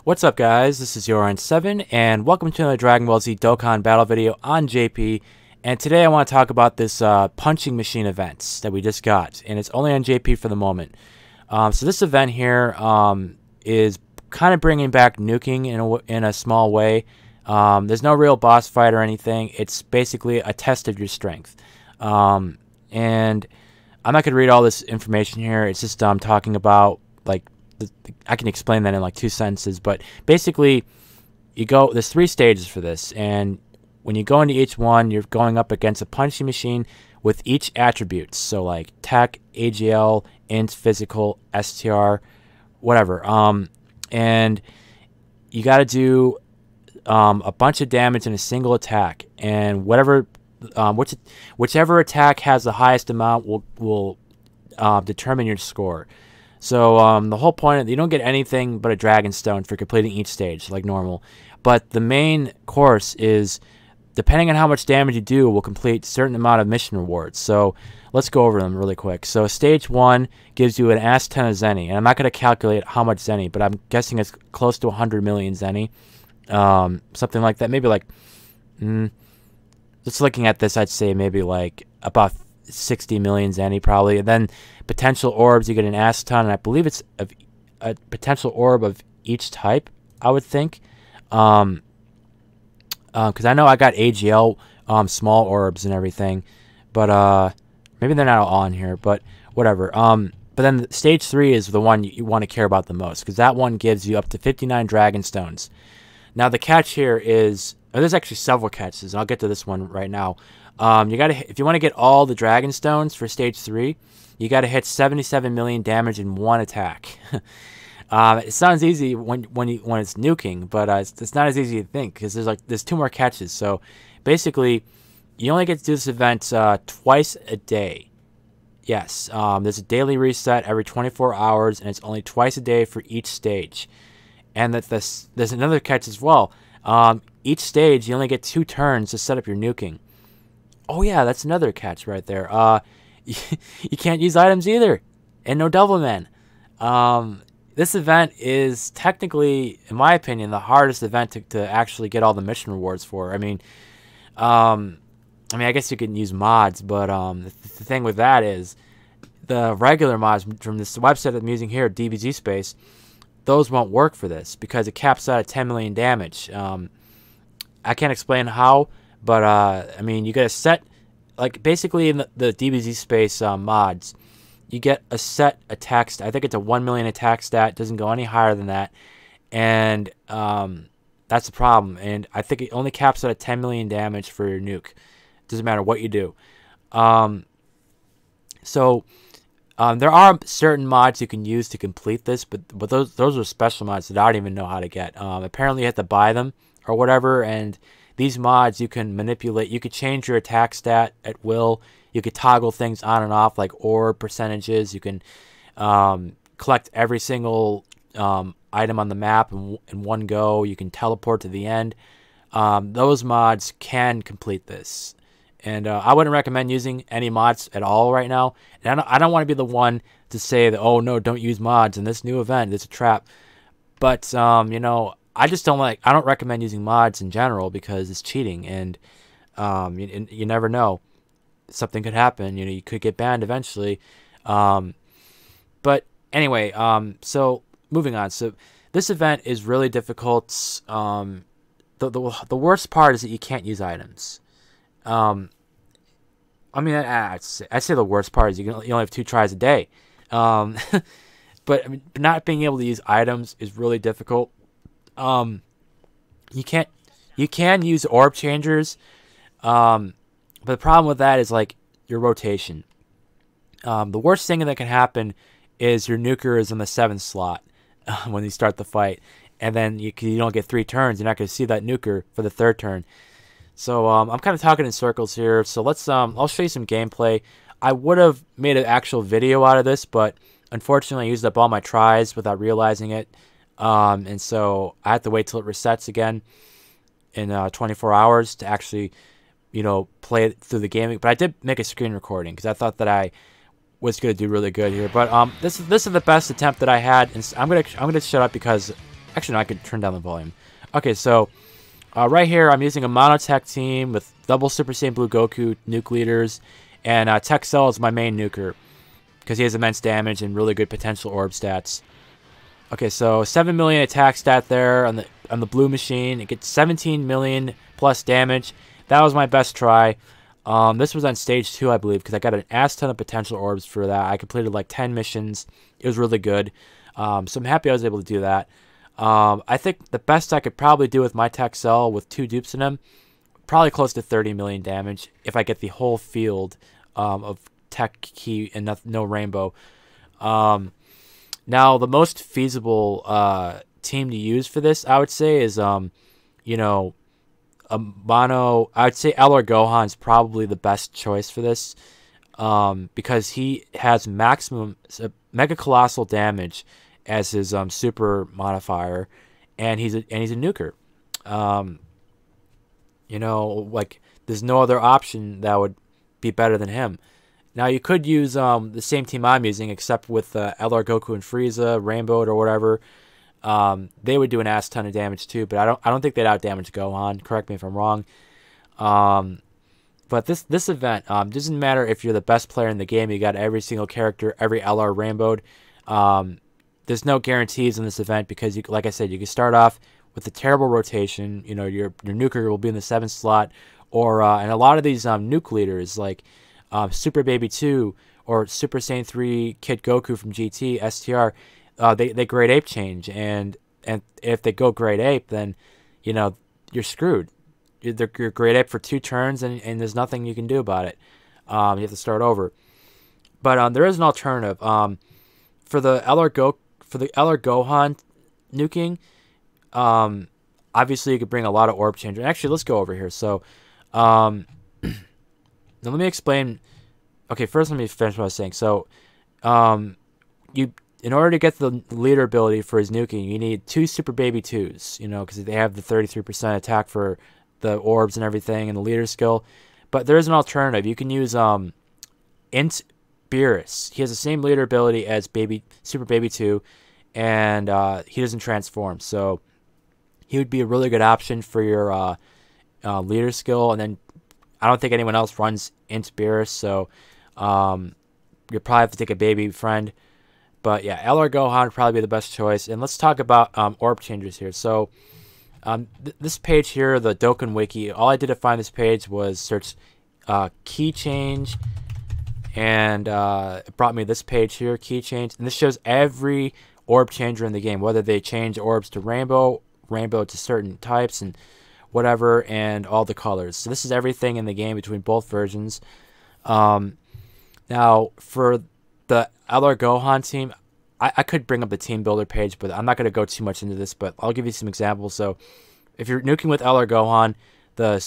What's up, guys? This is Yoran7 and welcome to another Dragon Ball Z Dokkan battle video on JP. And today I want to talk about this punching machine event that we just got, and it's only on JP for the moment. So this event here is kind of bringing back nuking in a small way. There's no real boss fight or anything. It's basically a test of your strength. And I'm not going to read all this information here. It's just talking about, like, I can explain that in like 2 sentences, but basically there's 3 stages for this, and when you go into each one, you're going up against a punching machine with each attribute. So like tech, AGL, int, physical, STR, whatever. And you got to do a bunch of damage in a single attack, and whichever attack has the highest amount will determine your score. So the whole point, you don't get anything but a Dragon Stone for completing each stage like normal. But the main course is, depending on how much damage you do, will complete a certain amount of mission rewards. So let's go over them really quick. So stage 1 gives you an ass ton of Zenny. And I'm not going to calculate how much Zenny, but I'm guessing it's close to 100 million Zenny. Something like that. Maybe like, just looking at this, I'd say maybe like about 60 million Zenny probably. And then potential orbs, you get an ass ton, and I believe it's a potential orb of each type, I would think. Because I know I got AGL small orbs and everything, but maybe they're not all on here, but whatever. But then stage 3 is the one you want to care about the most, because that one gives you up to 59 Dragon Stones. Now the catch here is, there's actually several catches, and I'll get to this one right now. If you want to get all the Dragon Stones for stage 3, you got to hit 77 million damage in one attack. It sounds easy when it's nuking, but it's not as easy to think, because there's 2 more catches. So basically, you only get to do this event twice a day. Yes, there's a daily reset every 24 hours, and it's only twice a day for each stage. And there's another catch as well. Each stage, you only get 2 turns to set up your nuking. Oh yeah, that's another catch right there. You can't use items either, and no Devilman. This event is technically, in my opinion, the hardest event to actually get all the mission rewards for. I mean, I guess you can use mods, but the thing with that is the regular mods from this website I'm using here, DBZ Space, those won't work for this because it caps out at 10 million damage. I can't explain how, but I mean, you get a set, like basically in the DBZ Space mods, you get a set attack stat. I think it's a 1 million attack stat. Doesn't go any higher than that, and that's the problem. And I think it only caps out at 10 million damage for your nuke. Doesn't matter what you do. There are certain mods you can use to complete this, but those are special mods that I don't even know how to get. Apparently you have to buy them or whatever, and these mods you can manipulate. You could change your attack stat at will. You could toggle things on and off, like orb percentages. You can collect every single item on the map in one go. You can teleport to the end. Those mods can complete this. And I wouldn't recommend using any mods at all right now. And I don't want to be the one to say that, oh no, don't use mods in this new event. It's a trap. But you know, I don't recommend using mods in general because it's cheating, and you never know. Something could happen. You know, you could get banned eventually. But anyway, so moving on. So this event is really difficult. The worst part is that you can't use items. I mean, I'd say the worst part is you only have 2 tries a day. But I mean, not being able to use items is really difficult. You can use orb changers. But the problem with that is like your rotation. The worst thing that can happen is your nuker is in the 7th slot when you start the fight, and then you don't get 3 turns. You're not going to see that nuker for the 3rd turn. So I'm kind of talking in circles here. So let's I'll show you some gameplay. I would have made an actual video out of this, but unfortunately I used up all my tries without realizing it. And so I have to wait till it resets again in 24 hours to actually, you know, play it through the gaming. But I did make a screen recording because I thought that I was going to do really good here. But this is the best attempt that I had, and I'm gonna shut up because Actually, no, I could turn down the volume. Okay, so right here, I'm using a monotech team with double Super Saiyan Blue Goku nuke leaders, and Tech Cell is my main nuker because he has immense damage and really good potential orb stats. Okay, so 7 million attack stat there on the blue machine. It gets 17 million plus damage. That was my best try. This was on stage 2, I believe, because I got an ass ton of potential orbs for that. I completed like 10 missions. It was really good. So I'm happy I was able to do that. I think the best I could probably do with my Tech Cell with 2 dupes in him, probably close to 30 million damage if I get the whole field of Tech Key and no Rainbow. Now, the most feasible team to use for this, I would say, is, you know, a mono. I would say LR Gohan's probably the best choice for this because he has maximum Mega Colossal damage as his super modifier, and he's a nuker. You know, like there's no other option that would be better than him. Now you could use the same team I'm using, except with LR Goku and Frieza, Rainbow or whatever. They would do an ass ton of damage too, but I don't think they'd out damage Gohan. Correct me if I'm wrong. But this event doesn't matter if you're the best player in the game. You got every single character, every LR Rainbowed. There's no guarantees in this event because, like I said, you can start off with a terrible rotation. You know, your nuker will be in the 7th slot, or and a lot of these nuke leaders like Super Baby 2 or Super Saiyan 3 Kid Goku from GT STR, they grade ape change, and if they go grade ape, then you know you're screwed. You're grade ape for 2 turns, and there's nothing you can do about it. You have to start over. But there is an alternative. For the LR Gohan nuking, obviously you could bring a lot of orb changer. Actually, let's go over here. So, now let me explain. Okay, first let me finish what I was saying. So, in order to get the leader ability for his nuking, you need 2 Super Baby 2s. You know, because they have the 33% attack for the orbs and everything, and the leader skill. But there is an alternative. You can use Int Beerus. He has the same leader ability as Super Baby 2, and he doesn't transform. So he would be a really good option for your leader skill. And then I don't think anyone else runs Int Beerus, so you'll probably have to take a baby friend. But yeah, LR Gohan would probably be the best choice. And let's talk about orb changers here. So this page here, the Dokkan Wiki, all I did to find this page was search key change, and it brought me this page here, key change, and this shows every orb changer in the game, whether they change orbs to rainbow to certain types and whatever, and all the colors. So this is everything in the game between both versions. Now for the LR Gohan team, I could bring up the team builder page, but I'm not going to go too much into this, but I'll give you some examples. So if you're nuking with LR Gohan, the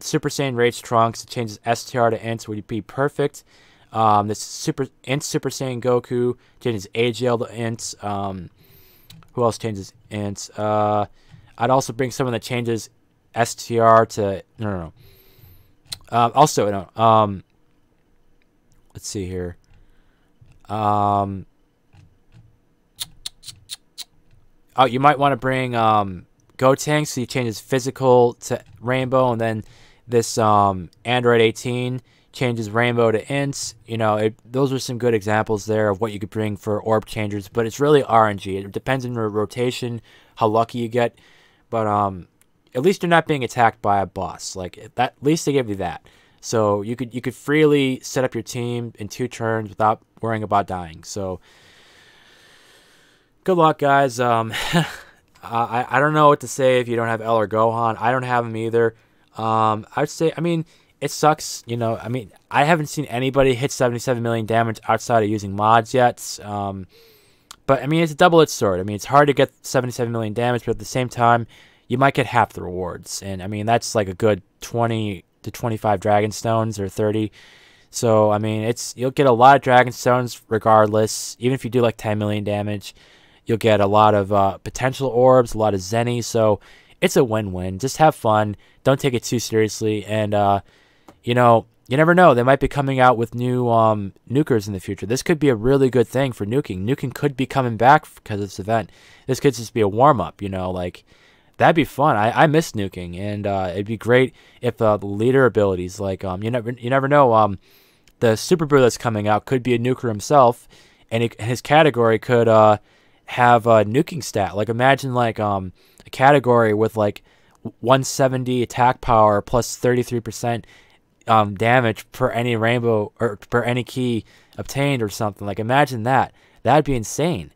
Super Saiyan Rage Trunks, it changes STR to Int, would be perfect. This Super Saiyan Goku changes AGL to Int. Who else changes Int? I'd also bring someone that changes STR to let's see here. Oh, you might want to bring Gotenks, so he changes physical to Rainbow, and then this Android 18 changes Rainbow to Int. You know, those are some good examples there of what you could bring for orb changers, but it's really RNG. It depends on your rotation, how lucky you get, but at least you're not being attacked by a boss. Like that, at least they give you that. So you could freely set up your team in 2 turns without worrying about dying. So good luck, guys. I don't know what to say if you don't have LR Gohan. I don't have him either. I'd say, I mean, it sucks. You know, I mean, I haven't seen anybody hit 77 million damage outside of using mods yet. But I mean, it's a double-edged sword. I mean, it's hard to get 77 million damage, but at the same time, you might get half the rewards. And I mean, that's like a good 20 to 25 Dragon Stones or 30. So I mean, you'll get a lot of Dragon Stones regardless. Even if you do like 10 million damage, you'll get a lot of potential orbs, a lot of Zenny. So it's a win-win. Just have fun. Don't take it too seriously. And you know, you never know. They might be coming out with new nukers in the future. This could be a really good thing for nuking. Nuking could be coming back because of this event. This could just be a warm-up, you know, like, that'd be fun. I miss nuking, and it'd be great if the leader abilities, like, you never know, the Super Brew that's coming out could be a nuker himself, and his category could have a nuking stat. Like, imagine, like, a category with, like, 170 attack power plus 33% damage per any rainbow or per any key obtained or something. Like, imagine that. That'd be insane.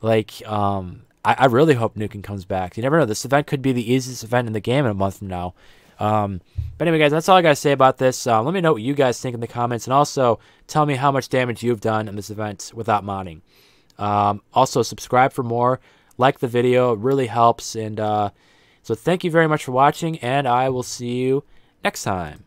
Like, I really hope nuking comes back. You never know. This event could be the easiest event in the game in a month from now. But anyway, guys, that's all I got to say about this. Let me know what you guys think in the comments, and also tell me how much damage you've done in this event without modding. Also, subscribe for more. Like the video. It really helps. And so thank you very much for watching, and I will see you next time.